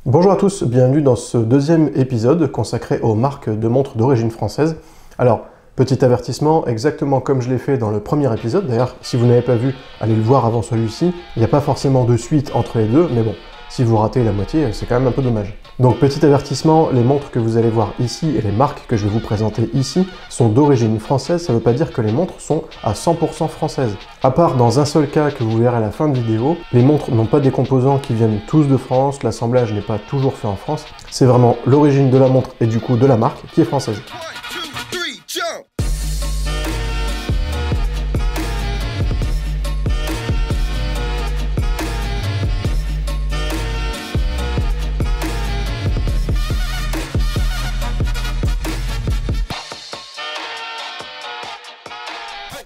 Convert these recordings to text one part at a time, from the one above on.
Bonjour à tous, bienvenue dans ce deuxième épisode consacré aux marques de montres d'origine française. Alors, petit avertissement, exactement comme je l'ai fait dans le premier épisode, d'ailleurs, si vous n'avez pas vu, allez le voir avant celui-ci, il n'y a pas forcément de suite entre les deux, mais bon, si vous ratez la moitié, c'est quand même un peu dommage. Donc, petit avertissement, les montres que vous allez voir ici et les marques que je vais vous présenter ici sont d'origine française, ça ne veut pas dire que les montres sont à 100% françaises. À part dans un seul cas que vous verrez à la fin de vidéo, les montres n'ont pas des composants qui viennent tous de France, l'assemblage n'est pas toujours fait en France, c'est vraiment l'origine de la montre et du coup de la marque qui est française.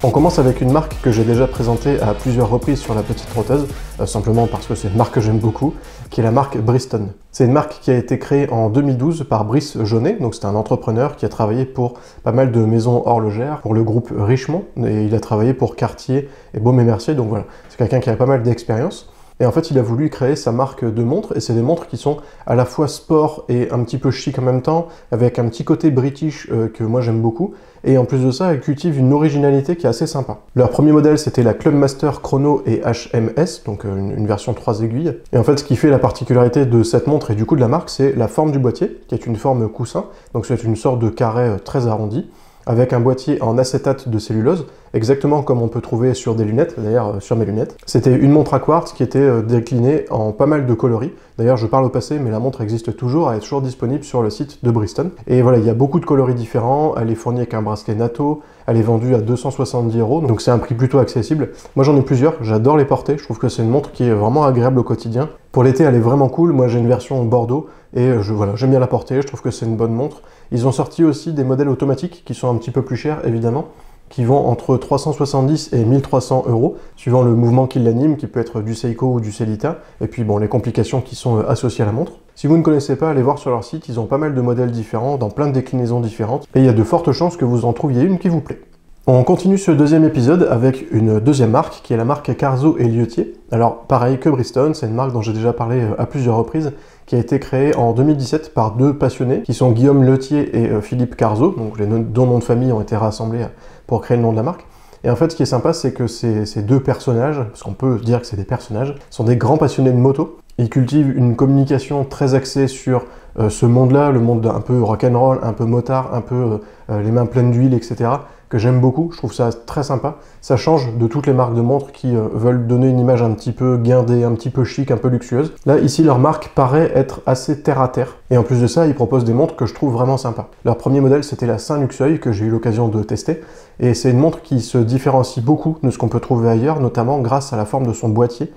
On commence avec une marque que j'ai déjà présentée à plusieurs reprises sur la petite trotteuse, simplement parce que c'est une marque que j'aime beaucoup, qui est la marque Briston. C'est une marque qui a été créée en 2012 par Brice Jaunet, donc c'est un entrepreneur qui a travaillé pour pas mal de maisons horlogères, pour le groupe Richemont, et il a travaillé pour Cartier et Baume & Mercier, donc voilà, c'est quelqu'un qui a pas mal d'expérience. Et en fait, il a voulu créer sa marque de montres, et c'est des montres qui sont à la fois sport et un petit peu chic en même temps, avec un petit côté british que moi j'aime beaucoup, et en plus de ça, elle cultive une originalité qui est assez sympa. Leur premier modèle, c'était la Clubmaster Chrono et HMS, donc une version 3 aiguilles. Et en fait, ce qui fait la particularité de cette montre et du coup de la marque, c'est la forme du boîtier, qui est une forme coussin, donc c'est une sorte de carré très arrondi, avec un boîtier en acétate de cellulose, exactement comme on peut trouver sur des lunettes, d'ailleurs sur mes lunettes. C'était une montre à quartz qui était déclinée en pas mal de coloris. D'ailleurs, je parle au passé, mais la montre existe toujours, elle est toujours disponible sur le site de Briston. Et voilà, il y a beaucoup de coloris différents, elle est fournie avec un bracelet NATO, elle est vendue à 270 €, donc c'est un prix plutôt accessible. Moi j'en ai plusieurs, j'adore les porter, je trouve que c'est une montre qui est vraiment agréable au quotidien. Pour l'été, elle est vraiment cool, moi j'ai une version Bordeaux, et voilà, j'aime bien la porter, je trouve que c'est une bonne montre. Ils ont sorti aussi des modèles automatiques qui sont un petit peu plus chers, évidemment, qui vont entre 370 et 1300 €, suivant le mouvement qui l'anime, qui peut être du Seiko ou du Sellita, et puis bon, les complications qui sont associées à la montre. Si vous ne connaissez pas, allez voir sur leur site, ils ont pas mal de modèles différents, dans plein de déclinaisons différentes, et il y a de fortes chances que vous en trouviez une qui vous plaît. On continue ce deuxième épisode avec une deuxième marque, qui est la marque Carzo et Liotier. Alors, pareil que Briston, c'est une marque dont j'ai déjà parlé à plusieurs reprises, qui a été créée en 2017 par deux passionnés, qui sont Guillaume Liotier et Philippe Carzo, donc les deux noms de famille ont été rassemblés pour créer le nom de la marque. Et en fait, ce qui est sympa, c'est que ces deux personnages, parce qu'on peut dire que c'est des personnages, sont des grands passionnés de moto. Ils cultivent une communication très axée sur ce monde-là, le monde un peu rock'n'roll, un peu motard, un peu les mains pleines d'huile, etc., que j'aime beaucoup, je trouve ça très sympa. Ça change de toutes les marques de montres qui veulent donner une image un petit peu guindée, un petit peu chic, un peu luxueuse. Là, ici, leur marque paraît être assez terre-à-terre. Et en plus de ça, ils proposent des montres que je trouve vraiment sympas. Leur premier modèle, c'était la Saint-Luxeuil, que j'ai eu l'occasion de tester. Et c'est une montre qui se différencie beaucoup de ce qu'on peut trouver ailleurs, notamment grâce à la forme de son boîtier,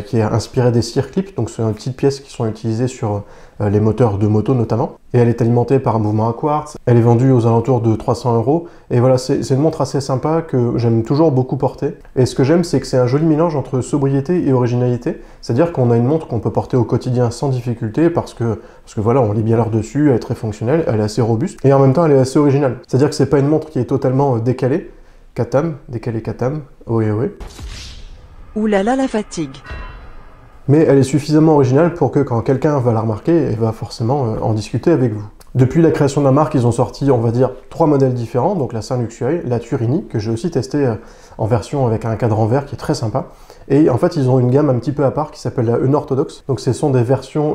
qui est inspiré des circlips, donc ce sont des petites pièces qui sont utilisées sur les moteurs de moto notamment. Et elle est alimentée par un mouvement à quartz, elle est vendue aux alentours de 300 €, et voilà, c'est une montre assez sympa que j'aime toujours beaucoup porter. Et ce que j'aime, c'est que c'est un joli mélange entre sobriété et originalité, c'est-à-dire qu'on a une montre qu'on peut porter au quotidien sans difficulté, parce que voilà, on lit bien l'heure dessus, elle est très fonctionnelle, elle est assez robuste, et en même temps elle est assez originale. C'est-à-dire que c'est pas une montre qui est totalement décalée, décalé Katam, oui oui. Ouh là là, la fatigue. Mais elle est suffisamment originale pour que quand quelqu'un va la remarquer, elle va forcément en discuter avec vous. Depuis la création de la marque, ils ont sorti, on va dire, 3 modèles différents, donc la Saint-Luxeuil, la Turini, que j'ai aussi testé en version avec un cadran vert qui est très sympa. Et en fait, ils ont une gamme un petit peu à part qui s'appelle la Unorthodox. Donc ce sont des versions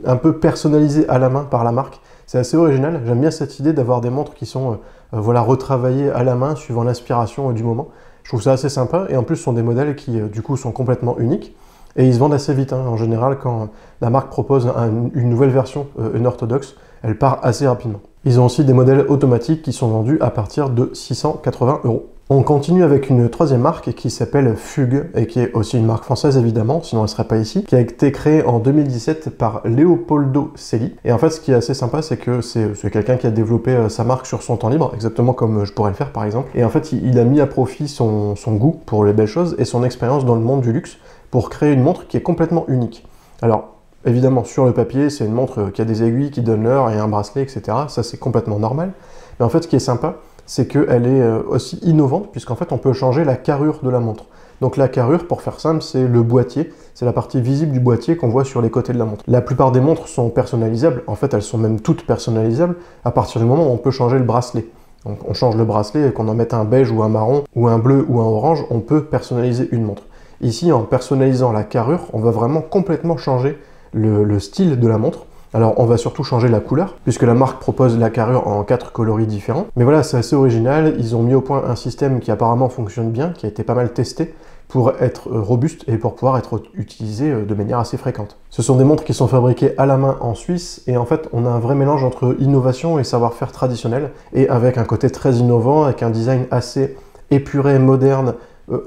un peu personnalisées à la main par la marque. C'est assez original, j'aime bien cette idée d'avoir des montres qui sont voilà, retravaillées à la main suivant l'inspiration du moment. Je trouve ça assez sympa, et en plus ce sont des modèles qui du coup sont complètement uniques, et ils se vendent assez vite, hein. En général, quand la marque propose une nouvelle version Unorthodox, elle part assez rapidement. Ils ont aussi des modèles automatiques qui sont vendus à partir de 680 €. On continue avec une troisième marque qui s'appelle Fugue, et qui est aussi une marque française évidemment, sinon elle ne serait pas ici, qui a été créée en 2017 par Leopoldo Celi. Et en fait, ce qui est assez sympa, c'est que c'est quelqu'un qui a développé sa marque sur son temps libre, exactement comme je pourrais le faire par exemple. Et en fait, il a mis à profit son goût pour les belles choses et son expérience dans le monde du luxe pour créer une montre qui est complètement unique. Alors, évidemment, sur le papier, c'est une montre qui a des aiguilles, qui donne l'heure et un bracelet, etc. Ça, c'est complètement normal. Mais en fait, ce qui est sympa, c'est qu'elle est aussi innovante, puisqu'en fait, on peut changer la carrure de la montre. Donc la carrure, pour faire simple, c'est le boîtier, c'est la partie visible du boîtier qu'on voit sur les côtés de la montre. La plupart des montres sont personnalisables, en fait elles sont même toutes personnalisables à partir du moment où on peut changer le bracelet. Donc on change le bracelet et qu'on en mette un beige ou un marron ou un bleu ou un orange, on peut personnaliser une montre. Ici, en personnalisant la carrure, on va vraiment complètement changer le style de la montre. Alors on va surtout changer la couleur, puisque la marque propose la carrure en 4 coloris différents. Mais voilà, c'est assez original, ils ont mis au point un système qui apparemment fonctionne bien, qui a été pas mal testé, pour être robuste et pour pouvoir être utilisé de manière assez fréquente. Ce sont des montres qui sont fabriquées à la main en Suisse, et en fait on a un vrai mélange entre innovation et savoir-faire traditionnel, et avec un côté très innovant, avec un design assez épuré, moderne,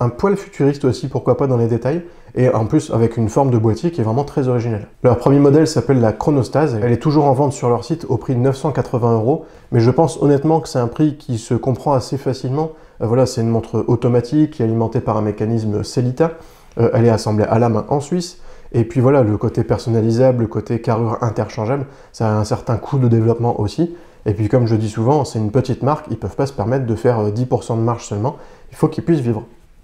un poil futuriste aussi, pourquoi pas dans les détails, et en plus avec une forme de boîtier qui est vraiment très originale. Leur premier modèle s'appelle la Chronostase, elle est toujours en vente sur leur site au prix de 980 €, mais je pense honnêtement que c'est un prix qui se comprend assez facilement. Voilà, c'est une montre automatique qui est alimentée par un mécanisme Sellita, elle est assemblée à la main en Suisse, et puis voilà, le côté personnalisable, le côté carrure interchangeable, ça a un certain coût de développement aussi. Et puis comme je dis souvent, c'est une petite marque, ils ne peuvent pas se permettre de faire 10% de marge seulement, il faut qu'ils puissent vivre.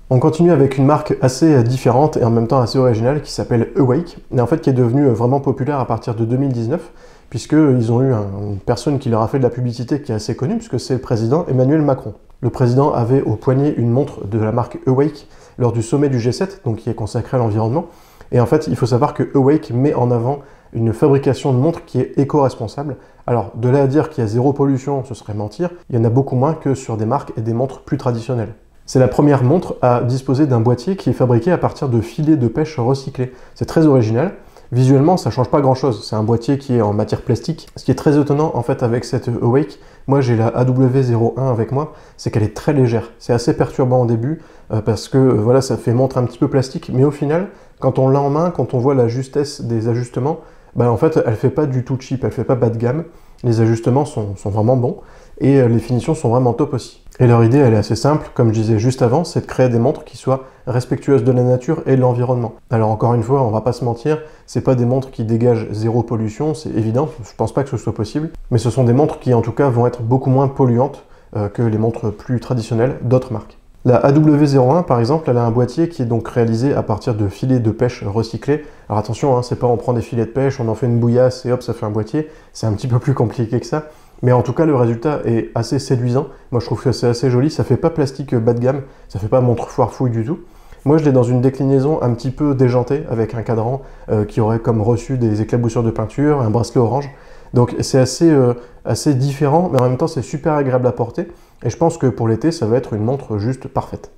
On continue avec une marque assez différente et en même temps assez originale qui s'appelle Awake, et en fait qui est devenue vraiment populaire à partir de 2019, puisqu'ils ont eu une personne qui leur a fait de la publicité qui est assez connue, puisque c'est le président Emmanuel Macron. Le président avait au poignet une montre de la marque Awake lors du sommet du G7, donc qui est consacré à l'environnement. Et en fait, il faut savoir que Awake met en avant une fabrication de montres qui est éco-responsable. Alors, de là à dire qu'il y a zéro pollution, ce serait mentir. Il y en a beaucoup moins que sur des marques et des montres plus traditionnelles. C'est la première montre à disposer d'un boîtier qui est fabriqué à partir de filets de pêche recyclés. C'est très original. Visuellement, ça change pas grand-chose. C'est un boîtier qui est en matière plastique. Ce qui est très étonnant, en fait, avec cette Awake, moi j'ai la AW01 avec moi, c'est qu'elle est très légère. C'est assez perturbant au début, parce que voilà, ça fait montre un petit peu plastique, mais au final, quand on l'a en main, quand on voit la justesse des ajustements, en fait, elle fait pas du tout cheap, elle fait pas bas de gamme. Les ajustements sont vraiment bons, et les finitions sont vraiment top aussi. Et leur idée, elle est assez simple, comme je disais juste avant, c'est de créer des montres qui soient respectueuses de la nature et de l'environnement. Alors encore une fois, on va pas se mentir, c'est pas des montres qui dégagent zéro pollution, c'est évident, je pense pas que ce soit possible, mais ce sont des montres qui en tout cas vont être beaucoup moins polluantes que les montres plus traditionnelles d'autres marques. La AW01 par exemple, elle a un boîtier qui est donc réalisé à partir de filets de pêche recyclés. Alors attention, c'est pas on prend des filets de pêche, on en fait une bouillasse et hop, ça fait un boîtier, c'est un petit peu plus compliqué que ça. Mais en tout cas, le résultat est assez séduisant. Moi, je trouve que c'est assez joli. Ça fait pas plastique bas de gamme, ça fait pas montre foire-fouille du tout. Moi, je l'ai dans une déclinaison un petit peu déjantée, avec un cadran qui aurait comme reçu des éclaboussures de peinture, un bracelet orange. Donc c'est assez différent, mais en même temps, c'est super agréable à porter. Et je pense que pour l'été, ça va être une montre juste parfaite.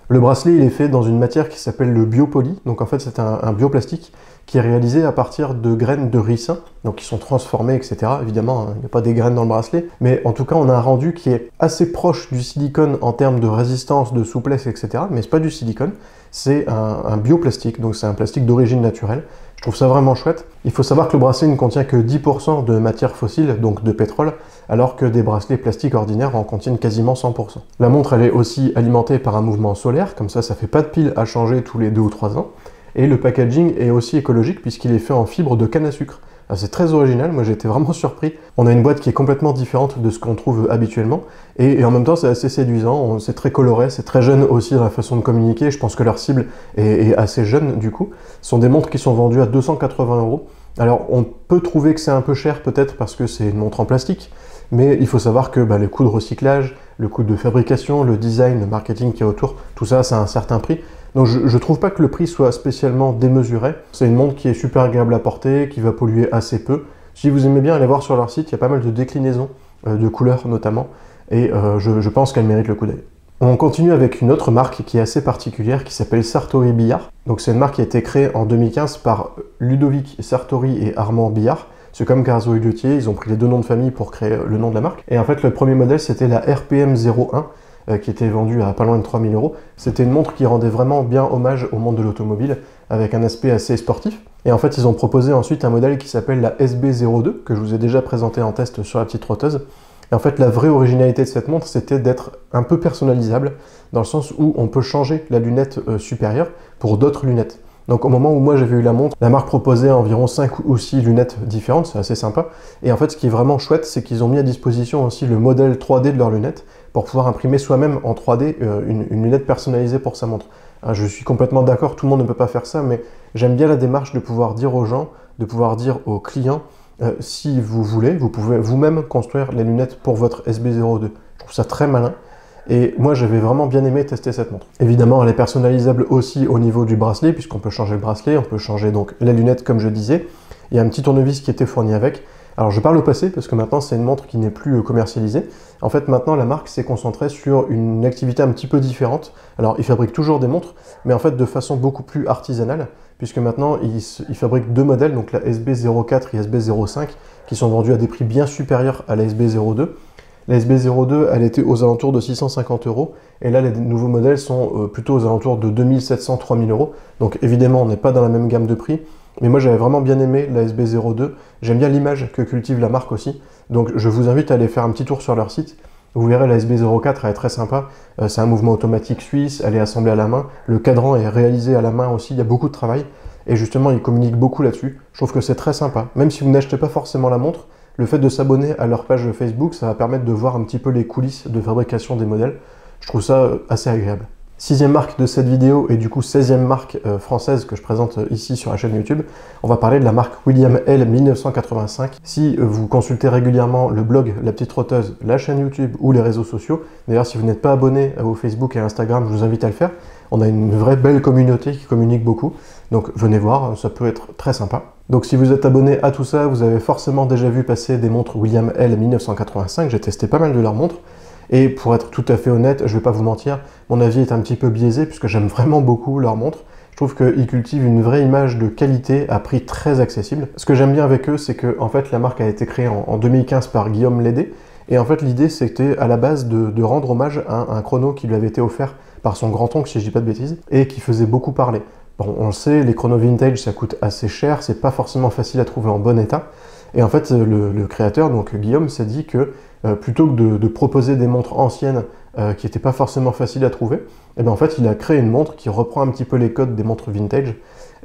Le bracelet, il est fait dans une matière qui s'appelle le biopoly. Donc en fait, c'est un bioplastique qui est réalisé à partir de graines de ricin, donc qui sont transformées, etc. Évidemment, il n'y a pas des graines dans le bracelet, mais en tout cas, on a un rendu qui est assez proche du silicone en termes de résistance, de souplesse, etc. Mais c'est pas du silicone, c'est un bioplastique, donc c'est un plastique d'origine naturelle. Je trouve ça vraiment chouette. Il faut savoir que le bracelet ne contient que 10% de matière fossile, donc de pétrole, alors que des bracelets plastiques ordinaires en contiennent quasiment 100%. La montre, elle est aussi alimentée par un mouvement solaire, comme ça fait pas de pile à changer tous les 2 ou 3 ans. Et le packaging est aussi écologique puisqu'il est fait en fibre de canne à sucre. C'est très original, moi j'ai été vraiment surpris. On a une boîte qui est complètement différente de ce qu'on trouve habituellement, et en même temps c'est assez séduisant, c'est très coloré, c'est très jeune aussi dans la façon de communiquer, je pense que leur cible est assez jeune du coup. Ce sont des montres qui sont vendues à 280 €. Alors on peut trouver que c'est un peu cher peut-être parce que c'est une montre en plastique, mais il faut savoir que le coût de recyclage, le coût de fabrication, le design, le marketing qui est autour, tout ça, ça a un certain prix. Donc je trouve pas que le prix soit spécialement démesuré. C'est une montre qui est super agréable à porter, qui va polluer assez peu. Si vous aimez bien aller voir sur leur site, il y a pas mal de déclinaisons, de couleurs notamment, et je pense qu'elle mérite le coup d'œil. On continue avec une autre marque qui est assez particulière, qui s'appelle Sartori Billard. Donc c'est une marque qui a été créée en 2015 par Ludovic Sartori et Armand Billard. C'est comme Carzo et Gauthier, ils ont pris les 2 noms de famille pour créer le nom de la marque. Et en fait, le premier modèle, c'était la RPM 01, qui était vendue à pas loin de 3000 €. C'était une montre qui rendait vraiment bien hommage au monde de l'automobile, avec un aspect assez sportif. Et en fait, ils ont proposé ensuite un modèle qui s'appelle la SB02, que je vous ai déjà présenté en test sur la petite trotteuse. Et en fait, la vraie originalité de cette montre, c'était d'être un peu personnalisable, dans le sens où on peut changer la lunette supérieure pour d'autres lunettes. Donc au moment où moi j'avais eu la montre, la marque proposait environ 5 ou 6 lunettes différentes, c'est assez sympa. Et en fait, ce qui est vraiment chouette, c'est qu'ils ont mis à disposition aussi le modèle 3D de leurs lunettes pour pouvoir imprimer soi-même en 3D une lunette personnalisée pour sa montre. Je suis complètement d'accord, tout le monde ne peut pas faire ça, mais j'aime bien la démarche de pouvoir dire aux gens, de pouvoir dire aux clients, si vous voulez, vous pouvez vous-même construire les lunettes pour votre SB02. Je trouve ça très malin. Et moi, j'avais vraiment bien aimé tester cette montre. Évidemment, elle est personnalisable aussi au niveau du bracelet, puisqu'on peut changer le bracelet, on peut changer donc les lunettes, comme je disais. Il y a un petit tournevis qui était fourni avec. Alors, je parle au passé, parce que maintenant, c'est une montre qui n'est plus commercialisée. En fait, maintenant, la marque s'est concentrée sur une activité un petit peu différente. Alors, ils fabriquent toujours des montres, mais en fait, de façon beaucoup plus artisanale, puisque maintenant, ils fabriquent deux modèles, donc la SB04 et SB05, qui sont vendus à des prix bien supérieurs à la SB02. La SB02, elle était aux alentours de 650 €, et là, les nouveaux modèles sont plutôt aux alentours de 2700-3000 €. Donc évidemment, on n'est pas dans la même gamme de prix, mais moi j'avais vraiment bien aimé la SB02. J'aime bien l'image que cultive la marque aussi, donc je vous invite à aller faire un petit tour sur leur site. Vous verrez, la SB04, elle est très sympa. C'est un mouvement automatique suisse, elle est assemblée à la main. Le cadran est réalisé à la main aussi, il y a beaucoup de travail. Et justement, ils communiquent beaucoup là-dessus. Je trouve que c'est très sympa. Même si vous n'achetez pas forcément la montre, le fait de s'abonner à leur page Facebook, ça va permettre de voir un petit peu les coulisses de fabrication des modèles. Je trouve ça assez agréable. Sixième marque de cette vidéo, et du coup 16e marque française que je présente ici sur la chaîne YouTube, on va parler de la marque William L 1985. Si vous consultez régulièrement le blog La Petite Trotteuse, la chaîne YouTube ou les réseaux sociaux, d'ailleurs si vous n'êtes pas abonné au Facebook et à Instagram, je vous invite à le faire. On a une vraie belle communauté qui communique beaucoup, donc venez voir, ça peut être très sympa. Donc si vous êtes abonné à tout ça, vous avez forcément déjà vu passer des montres William L 1985, j'ai testé pas mal de leurs montres. Et pour être tout à fait honnête, je ne vais pas vous mentir, mon avis est un petit peu biaisé puisque j'aime vraiment beaucoup leurs montres. Je trouve qu'ils cultivent une vraie image de qualité à prix très accessible. Ce que j'aime bien avec eux, c'est que en fait, la marque a été créée en 2015 par Guillaume Lédé. Et en fait, l'idée, c'était à la base de rendre hommage à un chrono qui lui avait été offert par son grand-oncle, si je dis pas de bêtises, et qui faisait beaucoup parler. Bon, on le sait, les chronos vintage, ça coûte assez cher, c'est pas forcément facile à trouver en bon état. Et en fait, le créateur, donc Guillaume, s'est dit que plutôt que de proposer des montres anciennes qui n'étaient pas forcément faciles à trouver, et bien en fait, il a créé une montre qui reprend un petit peu les codes des montres vintage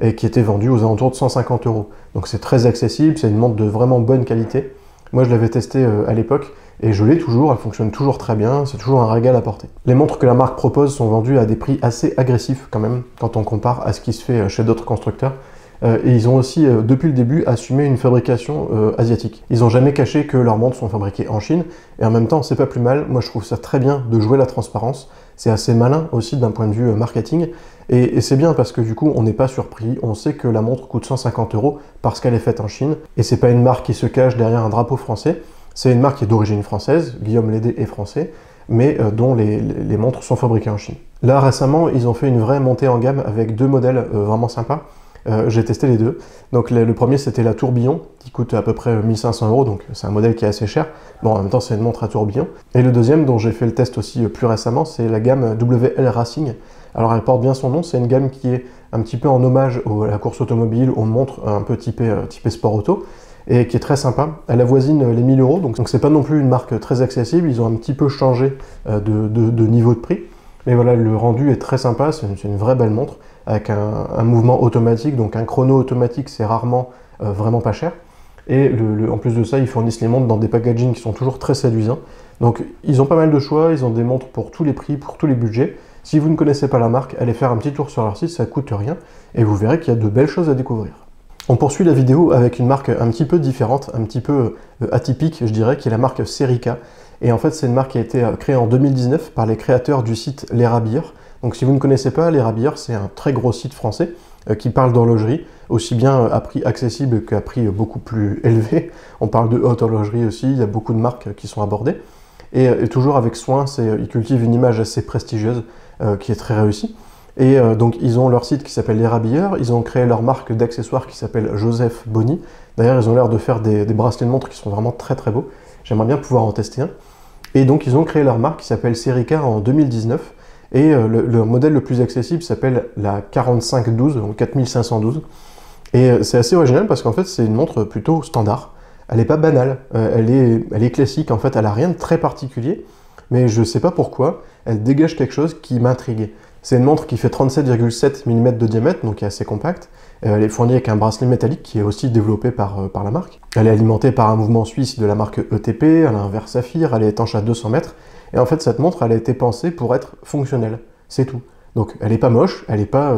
et qui était vendue aux alentours de 150 €. Donc c'est très accessible, c'est une montre de vraiment bonne qualité. Moi, je l'avais testée à l'époque et je l'ai toujours, elle fonctionne toujours très bien, c'est toujours un régal à porter. Les montres que la marque propose sont vendues à des prix assez agressifs quand même, quand on compare à ce qui se fait chez d'autres constructeurs. Et ils ont aussi, depuis le début, assumé une fabrication asiatique. Ils n'ont jamais caché que leurs montres sont fabriquées en Chine, et en même temps, c'est pas plus mal. Moi, je trouve ça très bien de jouer la transparence. C'est assez malin aussi d'un point de vue marketing, et c'est bien parce que du coup, on n'est pas surpris. On sait que la montre coûte 150 € parce qu'elle est faite en Chine, et c'est pas une marque qui se cache derrière un drapeau français. C'est une marque qui est d'origine française, Guillaume Lédé est français, mais dont les montres sont fabriquées en Chine. Là, récemment, ils ont fait une vraie montée en gamme avec deux modèles vraiment sympas. J'ai testé les deux. Donc le premier, c'était la Tourbillon, qui coûte à peu près 1500 €, donc c'est un modèle qui est assez cher. Bon, en même temps, c'est une montre à tourbillon. Et le deuxième, dont j'ai fait le test aussi plus récemment, c'est la gamme WL Racing. Alors elle porte bien son nom, c'est une gamme qui est un petit peu en hommage à la course automobile, aux montres un peu typées sport auto, et qui est très sympa. Elle avoisine les 1000 €, donc c'est pas non plus une marque très accessible, ils ont un petit peu changé de niveau de prix. Mais voilà, le rendu est très sympa, c'est une vraie belle montre, avec un mouvement automatique, donc un chrono automatique, c'est rarement vraiment pas cher. Et en plus de ça, ils fournissent les montres dans des packagings qui sont toujours très séduisants. Donc ils ont pas mal de choix, ils ont des montres pour tous les prix, pour tous les budgets. Si vous ne connaissez pas la marque, allez faire un petit tour sur leur site, ça coûte rien, et vous verrez qu'il y a de belles choses à découvrir. On poursuit la vidéo avec une marque un petit peu différente, un petit peu atypique, je dirais, qui est la marque Serica. Et en fait, c'est une marque qui a été créée en 2019 par les créateurs du site L'Érabilleur. Donc si vous ne connaissez pas, L'Érabilleur, c'est un très gros site français qui parle d'horlogerie, aussi bien à prix accessible qu'à prix beaucoup plus élevé. On parle de haute horlogerie aussi, il y a beaucoup de marques qui sont abordées. Et toujours avec soin, ils cultivent une image assez prestigieuse qui est très réussie. Et donc ils ont leur site qui s'appelle L'Érabilleur, ils ont créé leur marque d'accessoires qui s'appelle Joseph Bonny. D'ailleurs, ils ont l'air de faire des bracelets de montres qui sont vraiment très très beaux. J'aimerais bien pouvoir en tester un. Et donc ils ont créé leur marque qui s'appelle Serica en 2019. Et le modèle le plus accessible s'appelle la 4512, donc 4512. Et c'est assez original parce qu'en fait c'est une montre plutôt standard. Elle n'est pas banale, elle est classique, en fait elle n'a rien de très particulier. Mais je ne sais pas pourquoi, elle dégage quelque chose qui m'intrigue. C'est une montre qui fait 37,7 mm de diamètre, donc qui est assez compacte. Elle est fournie avec un bracelet métallique qui est aussi développé par la marque. Elle est alimentée par un mouvement suisse de la marque ETP, elle a un verre saphir, elle est étanche à 200 mètres. Et en fait, cette montre, elle a été pensée pour être fonctionnelle. C'est tout. Donc elle n'est pas moche, elle n'est pas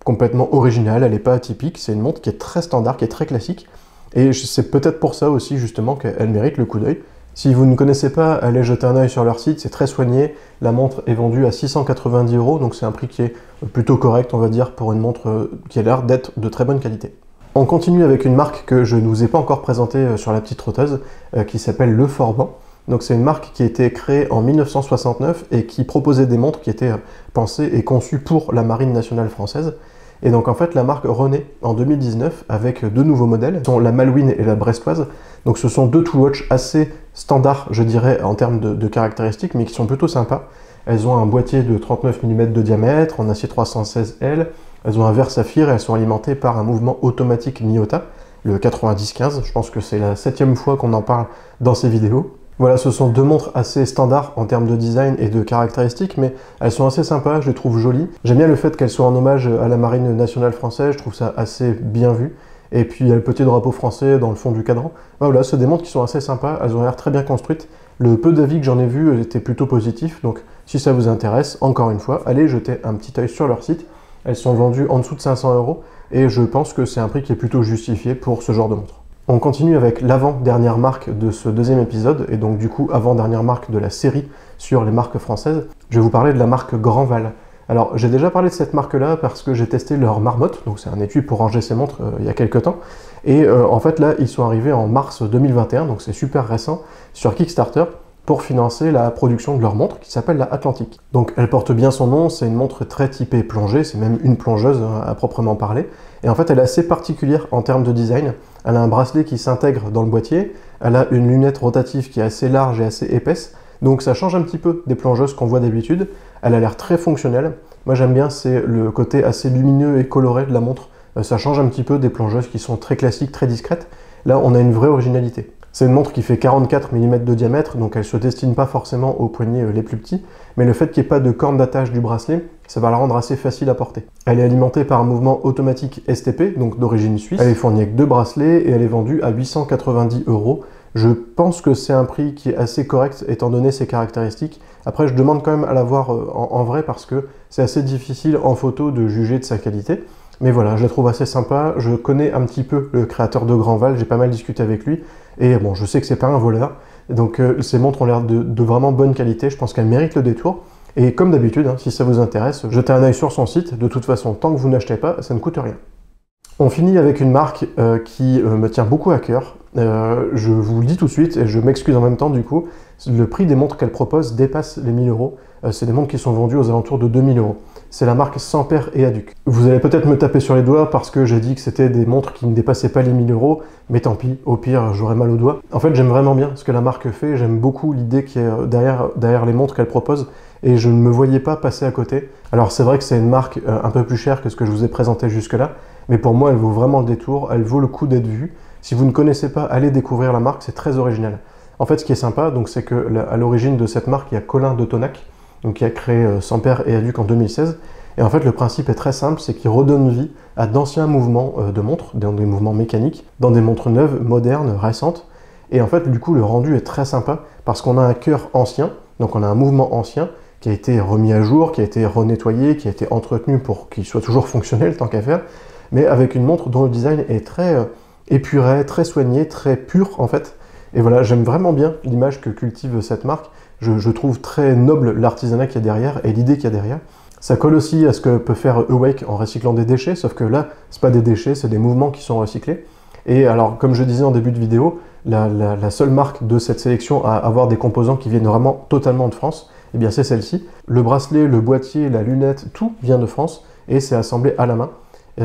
complètement originale, elle n'est pas atypique, c'est une montre qui est très standard, qui est très classique, et c'est peut-être pour ça aussi justement qu'elle mérite le coup d'œil. Si vous ne connaissez pas, allez jeter un œil sur leur site, c'est très soigné. La montre est vendue à 690 €, donc c'est un prix qui est plutôt correct, on va dire, pour une montre qui a l'air d'être de très bonne qualité. On continue avec une marque que je ne vous ai pas encore présentée sur la petite trotteuse, qui s'appelle Le Forban. Donc c'est une marque qui a été créée en 1969 et qui proposait des montres qui étaient pensées et conçues pour la Marine nationale française. Et donc en fait la marque renaît en 2019 avec deux nouveaux modèles, ce sont la Malouine et la Brestoise. Donc ce sont deux tool watch assez standards, je dirais, en termes de caractéristiques, mais qui sont plutôt sympas. Elles ont un boîtier de 39 mm de diamètre, en acier 316L, elles ont un verre saphir et elles sont alimentées par un mouvement automatique Miyota, le 90-15, je pense que c'est la 7e fois qu'on en parle dans ces vidéos. Voilà, ce sont deux montres assez standards en termes de design et de caractéristiques, mais elles sont assez sympas, je les trouve jolies. J'aime bien le fait qu'elles soient en hommage à la Marine nationale française, je trouve ça assez bien vu. Et puis il y a le petit drapeau français dans le fond du cadran. Voilà, c'est des montres qui sont assez sympas, elles ont l'air très bien construites. Le peu d'avis que j'en ai vu étaient plutôt positifs, donc si ça vous intéresse, encore une fois, allez jeter un petit œil sur leur site. Elles sont vendues en dessous de 500 € et je pense que c'est un prix qui est plutôt justifié pour ce genre de montre. On continue avec l'avant-dernière marque de ce deuxième épisode, et donc du coup avant-dernière marque de la série sur les marques françaises. Je vais vous parler de la marque Grandval. Alors j'ai déjà parlé de cette marque-là parce que j'ai testé leur marmotte, donc c'est un étui pour ranger ses montres il y a quelques temps. Et en fait là, ils sont arrivés en mars 2021, donc c'est super récent, sur Kickstarter, pour financer la production de leur montre qui s'appelle la Atlantique. Donc elle porte bien son nom, c'est une montre très typée plongée, c'est même une plongeuse à proprement parler. Et en fait elle est assez particulière en termes de design. Elle a un bracelet qui s'intègre dans le boîtier, elle a une lunette rotative qui est assez large et assez épaisse, donc ça change un petit peu des plongeuses qu'on voit d'habitude. Elle a l'air très fonctionnelle. Moi j'aime bien, c'est le côté assez lumineux et coloré de la montre. Ça change un petit peu des plongeuses qui sont très classiques, très discrètes. Là on a une vraie originalité. C'est une montre qui fait 44 mm de diamètre, donc elle ne se destine pas forcément aux poignets les plus petits, mais le fait qu'il n'y ait pas de corne d'attache du bracelet, ça va la rendre assez facile à porter. Elle est alimentée par un mouvement automatique STP, donc d'origine suisse. Elle est fournie avec deux bracelets et elle est vendue à 890 €. Je pense que c'est un prix qui est assez correct étant donné ses caractéristiques. Après, je demande quand même à la voir en vrai parce que c'est assez difficile en photo de juger de sa qualité. Mais voilà, je la trouve assez sympa. Je connais un petit peu le créateur de Grandval, j'ai pas mal discuté avec lui. Et bon, je sais que c'est pas un voleur. Donc ces montres ont l'air de vraiment bonne qualité. Je pense qu'elles méritent le détour. Et comme d'habitude, si ça vous intéresse, jetez un œil sur son site. De toute façon, tant que vous n'achetez pas, ça ne coûte rien. On finit avec une marque qui me tient beaucoup à cœur. Je vous le dis tout de suite et je m'excuse en même temps du coup. Le prix des montres qu'elle propose dépasse les 1000 €. C'est des montres qui sont vendues aux alentours de 2000 €. C'est la marque Samper et Aduc. Vous allez peut-être me taper sur les doigts parce que j'ai dit que c'était des montres qui ne dépassaient pas les 1000 €, mais tant pis, au pire, j'aurai mal aux doigts. En fait, j'aime vraiment bien ce que la marque fait, j'aime beaucoup l'idée qui est derrière les montres qu'elle propose, et je ne me voyais pas passer à côté. Alors c'est vrai que c'est une marque un peu plus chère que ce que je vous ai présenté jusque-là, mais pour moi, elle vaut vraiment le détour, elle vaut le coup d'être vue. Si vous ne connaissez pas, allez découvrir la marque, c'est très original. En fait, ce qui est sympa, c'est qu'à l'origine de cette marque, il y a Colin de Tonac, donc qui a créé Samper et Aduc en 2016. Et en fait, le principe est très simple, c'est qu'il redonne vie à d'anciens mouvements de montres, dans des mouvements mécaniques, dans des montres neuves, modernes, récentes. Et en fait, du coup, le rendu est très sympa parce qu'on a un cœur ancien, donc on a un mouvement ancien qui a été remis à jour, qui a été renettoyé, qui a été entretenu pour qu'il soit toujours fonctionnel tant qu'à faire, mais avec une montre dont le design est très épuré, très soigné, très pur en fait. Et voilà, j'aime vraiment bien l'image que cultive cette marque. Je trouve très noble l'artisanat qu'il y a derrière et l'idée qu'il y a derrière. Ça colle aussi à ce que peut faire Awake en recyclant des déchets, sauf que là, c'est pas des déchets, c'est des mouvements qui sont recyclés. Et alors, comme je disais en début de vidéo, la seule marque de cette sélection à avoir des composants qui viennent vraiment totalement de France, eh bien c'est celle-ci. Le bracelet, le boîtier, la lunette, tout vient de France et c'est assemblé à la main.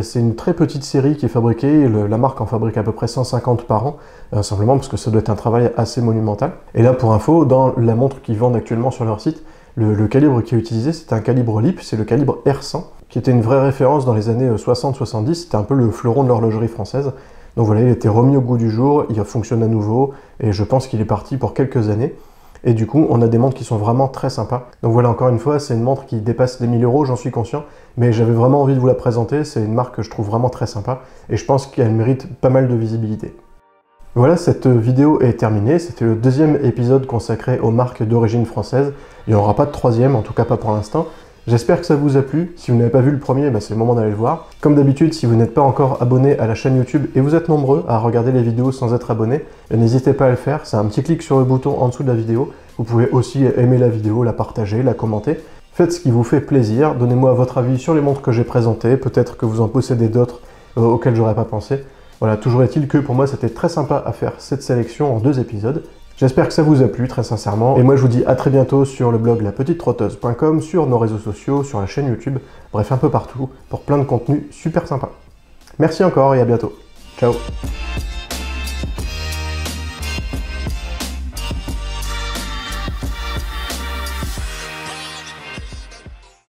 C'est une très petite série qui est fabriquée, la marque en fabrique à peu près 150 par an, simplement parce que ça doit être un travail assez monumental. Et là, pour info, dans la montre qu'ils vendent actuellement sur leur site, le calibre qui est utilisé, c'est un calibre LIP, c'est le calibre R100, qui était une vraie référence dans les années 60-70, c'était un peu le fleuron de l'horlogerie française. Donc voilà, il a été remis au goût du jour, il fonctionne à nouveau, et je pense qu'il est parti pour quelques années. Et du coup, on a des montres qui sont vraiment très sympas. Donc voilà, encore une fois, c'est une montre qui dépasse les 1000 €, j'en suis conscient, mais j'avais vraiment envie de vous la présenter, c'est une marque que je trouve vraiment très sympa, et je pense qu'elle mérite pas mal de visibilité. Voilà, cette vidéo est terminée, c'était le deuxième épisode consacré aux marques d'origine française. Il n'y en aura pas de troisième, en tout cas pas pour l'instant, J'espère que ça vous a plu. Si vous n'avez pas vu le premier, c'est le moment d'aller le voir. Comme d'habitude, si vous n'êtes pas encore abonné à la chaîne YouTube et vous êtes nombreux à regarder les vidéos sans être abonné, n'hésitez pas à le faire. C'est un petit clic sur le bouton en dessous de la vidéo. Vous pouvez aussi aimer la vidéo, la partager, la commenter. Faites ce qui vous fait plaisir. Donnez-moi votre avis sur les montres que j'ai présentées. Peut-être que vous en possédez d'autres auxquelles j'aurais pas pensé. Voilà, toujours est-il que pour moi, c'était très sympa à faire cette sélection en 2 épisodes. J'espère que ça vous a plu, très sincèrement. Et moi, je vous dis à très bientôt sur le blog lapetitetrotteuse.com, sur nos réseaux sociaux, sur la chaîne YouTube, bref, un peu partout, pour plein de contenus super sympas. Merci encore et à bientôt. Ciao.